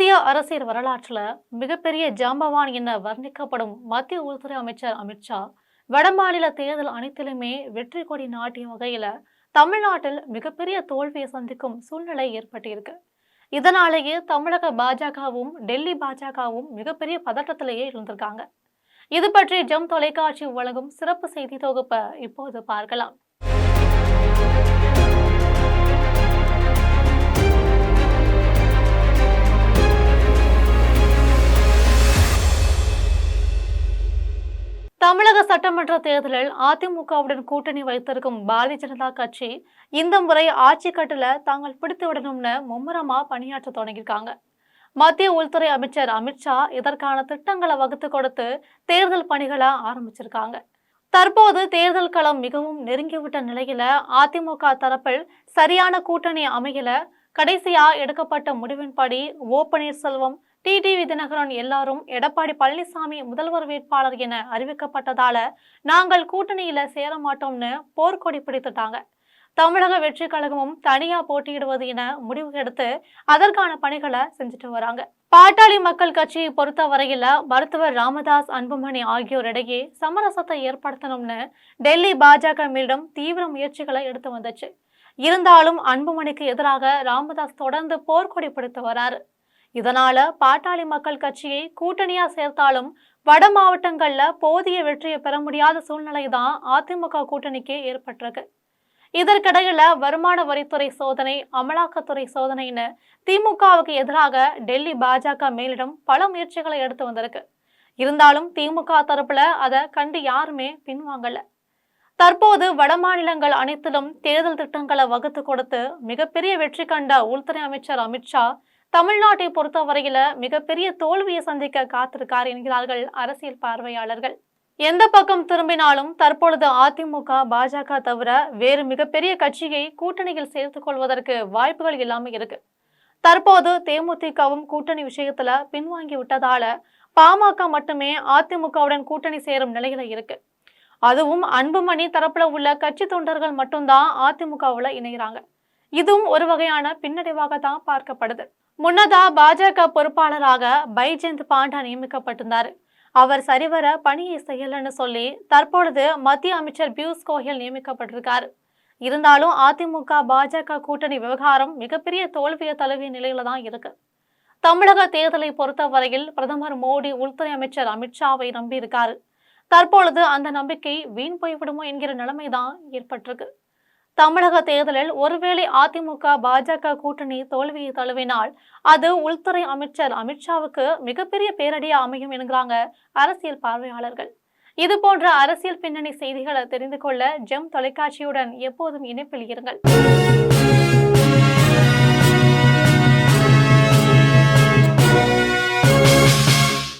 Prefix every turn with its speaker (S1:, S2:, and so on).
S1: இந்திய அரசியல் வரலாற்றில் மிகப்பெரிய ஜாம்பவான் என வர்ணிக்கப்படும் மத்திய உள்துறை அமைச்சர் அமித்ஷா வடமாநில தேர்தல் அனைத்திலுமே வெற்றி கொடி நாட்டிய வகையில தமிழ்நாட்டில் மிகப்பெரிய தோல்வியை சந்திக்கும் சூழ்நிலை ஏற்பட்டிருக்கு. இதனாலேயே தமிழக பாஜகவும் டெல்லி பாஜகவும் மிகப்பெரிய பதற்றத்திலேயே இருந்திருக்காங்க. இது பற்றி ஜெம் தொலைக்காட்சி வழங்கும் சிறப்பு செய்தி தொகுப்பை இப்போது பார்க்கலாம். தமிழக சட்டமன்ற தேர்தலில் அதிமுகவுடன் கூட்டணி வைத்திருக்கும் பாரதிய ஜனதா கட்சி இந்த முறை ஆட்சி கட்டில தாங்கள் பிடித்து விடணும்னு மும்முரமா பணியாற்ற தொடங்கியிருக்காங்க. மத்திய உள்துறை அமைச்சர் அமித்ஷா இதற்கான திட்டங்களை வகுத்து கொடுத்து தேர்தல் பணிகளை ஆரம்பிச்சிருக்காங்க. தற்போது தேர்தல் களம் மிகவும் நெருங்கிவிட்ட நிலையில அதிமுக தரப்பில் சரியான கூட்டணி அமையல. கடைசியா எடுக்கப்பட்ட முடிவின்படி ஓ பன்னீர்செல்வம், டிடிவி தினகரன் எல்லாரும் எடப்பாடி பழனிசாமி முதல்வர் வேட்பாளர் என அறிவிக்கப்பட்டதால நாங்கள் கூட்டணியில சேர மாட்டோம்னு போர்க்கொடி பிடித்துட்டாங்க. தமிழக வெற்றி கழகமும் தனியா போட்டியிடுவது என முடிவு எடுத்து அதற்கான பணிகளை செஞ்சுட்டு வராங்க. பாட்டாளி மக்கள் கட்சியை பொறுத்த வரையில மருத்துவர் ராமதாஸ், அன்புமணி ஆகியோரிடையே சமரசத்தை ஏற்படுத்தணும்னு டெல்லி பாஜக மீண்டும் தீவிர முயற்சிகளை எடுத்து வந்துச்சு. இருந்தாலும் அன்புமணிக்கு எதிராக ராமதாஸ் தொடர்ந்து போர்க்கொடி பிடித்து வராரு. இதனால பாட்டாளி மக்கள் கட்சியை கூட்டணியா சேர்த்தாலும் வட மாவட்டங்கள்ல போதிய வெற்றியை பெற முடியாத சூழ்நிலை தான் அதிமுக கூட்டணிக்கு ஏற்பட்டிருக்கு. இதற்கிடையில வருமான வரித்துறை சோதனை, அமலாக்கத்துறை சோதனைன்னு திமுகவுக்கு எதிராக டெல்லி பாஜக மேலிடம் பல முயற்சிகளை எடுத்து வந்திருக்கு. இருந்தாலும் திமுக தரப்புல அதை கண்டு யாருமே பின்வாங்கல. தற்போது வட மாநிலங்கள் அனைத்திலும் தேர்தல் திட்டங்களை வகுத்து கொடுத்து மிகப்பெரிய வெற்றி கண்ட உள்துறை அமைச்சர் அமித்ஷா தமிழ்நாட்டை பொறுத்தவரையில மிகப்பெரிய தோல்வியை சந்திக்க காத்திருக்கார் என்கிறார்கள் அரசியல் பார்வையாளர்கள். எந்த பக்கம் திரும்பினாலும் தற்பொழுது அதிமுக, பாஜக தவிர வேறு மிகப்பெரிய கட்சியை கூட்டணியில் சேர்த்துக் கொள்வதற்கு வாய்ப்புகள் இல்லாம இருக்கு. தற்போது தேமுதிகவும் கூட்டணி விஷயத்துல பின்வாங்கி விட்டதால பாமக மட்டுமே அதிமுகவுடன் கூட்டணி சேரும் நிலையில இருக்கு. அதுவும் அன்புமணி தரப்புல உள்ள கட்சி தொண்டர்கள் மட்டும்தான் அதிமுகவுல இணைகிறாங்க. இதுவும் ஒரு வகையான பின்னடைவாக தான் பார்க்கப்படுது. முன்னதா பாஜக பொறுப்பாளராக பைஜெயந்த் பாண்டா நியமிக்கப்பட்டிருந்தாரு. அவர் சரிவர பணியை செய்யலன்னு சொல்லி தற்பொழுது மத்திய அமைச்சர் பியூஷ் கோயல் நியமிக்கப்பட்டிருக்காரு. இருந்தாலும் அதிமுக பாஜக கூட்டணி விவகாரம் மிகப்பெரிய தோல்வியை தழுவிய நிலையில தான் இருக்கு. தமிழக தேர்தலை பொறுத்தவரையில் பிரதமர் மோடி உள்துறை அமைச்சர் அமித்ஷாவை நம்பி இருக்காரு. தற்பொழுது அந்த நம்பிக்கை வீண் போய்விடுமோ என்கிற நிலைமைதான் ஏற்பட்டிருக்கு. தமிழக தேர்தலில் ஒருவேளை அதிமுக பாஜக கூட்டணி தோல்வியை தழுவினால் அது உள்துறை அமைச்சர் அமித்ஷாவுக்கு மிகப்பெரிய பேரடியா அமையும் என்கிறாங்க அரசியல் பார்வையாளர்கள். இது போன்ற அரசியல் பின்னணி செய்திகளை தெரிந்து கொள்ள ஜெம் தொலைக்காட்சியுடன் எப்போதும் இணைப்பில் இருங்கள்.